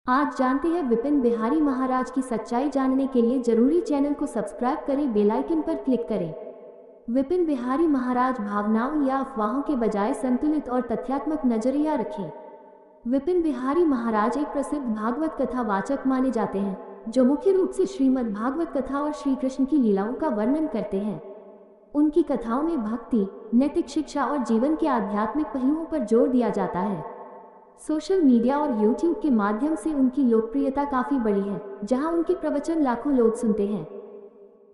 आज जानते हैं विपिन बिहारी महाराज की सच्चाई। जानने के लिए जरूरी चैनल को सब्सक्राइब करें, बेल आइकन पर क्लिक करें। विपिन बिहारी महाराज भावनाओं या अफवाहों के बजाय संतुलित और तथ्यात्मक नजरिया रखें। विपिन बिहारी महाराज एक प्रसिद्ध भागवत कथा वाचक माने जाते हैं, जो मुख्य रूप से श्रीमद् भागवत कथा और श्री कृष्ण की लीलाओं का वर्णन करते हैं। उनकी कथाओं में भक्ति, नैतिक शिक्षा और जीवन के आध्यात्मिक पहलुओं पर जोर दिया जाता है। सोशल मीडिया और यूट्यूब के माध्यम से उनकी लोकप्रियता काफी बड़ी है, जहां उनके प्रवचन लाखों लोग सुनते हैं।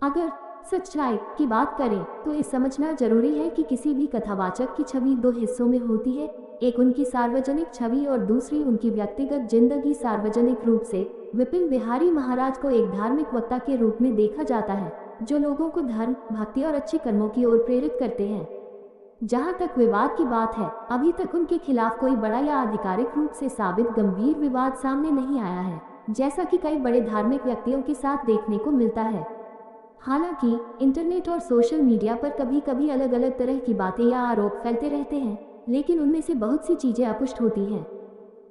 अगर सच्चाई की बात करें तो ये समझना जरूरी है कि किसी भी कथावाचक की छवि दो हिस्सों में होती है, एक उनकी सार्वजनिक छवि और दूसरी उनकी व्यक्तिगत जिंदगी। सार्वजनिक रूप से विपिन बिहारी महाराज को एक धार्मिक वक्ता के रूप में देखा जाता है, जो लोगों को धर्म, भक्ति और अच्छे कर्मों की ओर प्रेरित करते हैं। जहां तक विवाद की बात है, अभी तक उनके खिलाफ कोई बड़ा या आधिकारिक रूप से साबित गंभीर विवाद सामने नहीं आया है, जैसा कि कई बड़े धार्मिक व्यक्तियों के साथ देखने को मिलता है। हालांकि इंटरनेट और सोशल मीडिया पर कभी कभी अलग अलग तरह की बातें या आरोप फैलते रहते हैं, लेकिन उनमें से बहुत सी चीजें अपुष्ट होती हैं।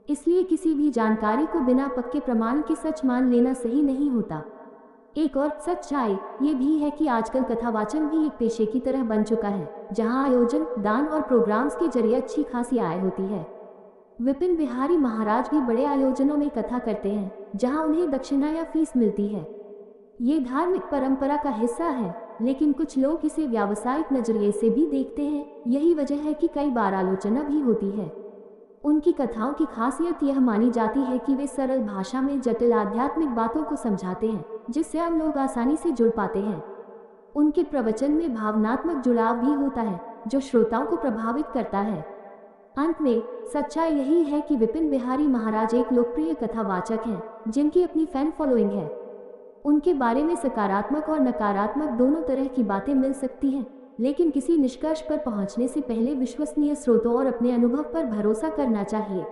इसलिए किसी भी जानकारी को बिना पक्के प्रमाण के सच मान लेना सही नहीं होता। एक और सच्चाई ये भी है कि आजकल कथावाचन भी एक पेशे की तरह बन चुका है, जहां आयोजन, दान और प्रोग्राम्स के जरिए अच्छी खासी आय होती है। विपिन बिहारी महाराज भी बड़े आयोजनों में कथा करते हैं, जहां उन्हें दक्षिणा या फीस मिलती है। ये धार्मिक परंपरा का हिस्सा है, लेकिन कुछ लोग इसे व्यावसायिक नजरिए से भी देखते हैं। यही वजह है कि कई बार आलोचना भी होती है। उनकी कथाओं की खासियत यह मानी जाती है कि वे सरल भाषा में जटिल आध्यात्मिक बातों को समझाते हैं, जिससे आम लोग आसानी से जुड़ पाते हैं। उनके प्रवचन में भावनात्मक जुड़ाव भी होता है, जो श्रोताओं को प्रभावित करता है। अंत में सच्चाई यही है कि विपिन बिहारी महाराज एक लोकप्रिय कथावाचक हैं, जिनकी अपनी फैन फॉलोइंग है। उनके बारे में सकारात्मक और नकारात्मक दोनों तरह की बातें मिल सकती हैं, लेकिन किसी निष्कर्ष पर पहुंचने से पहले विश्वसनीय स्रोतों और अपने अनुभव पर भरोसा करना चाहिए।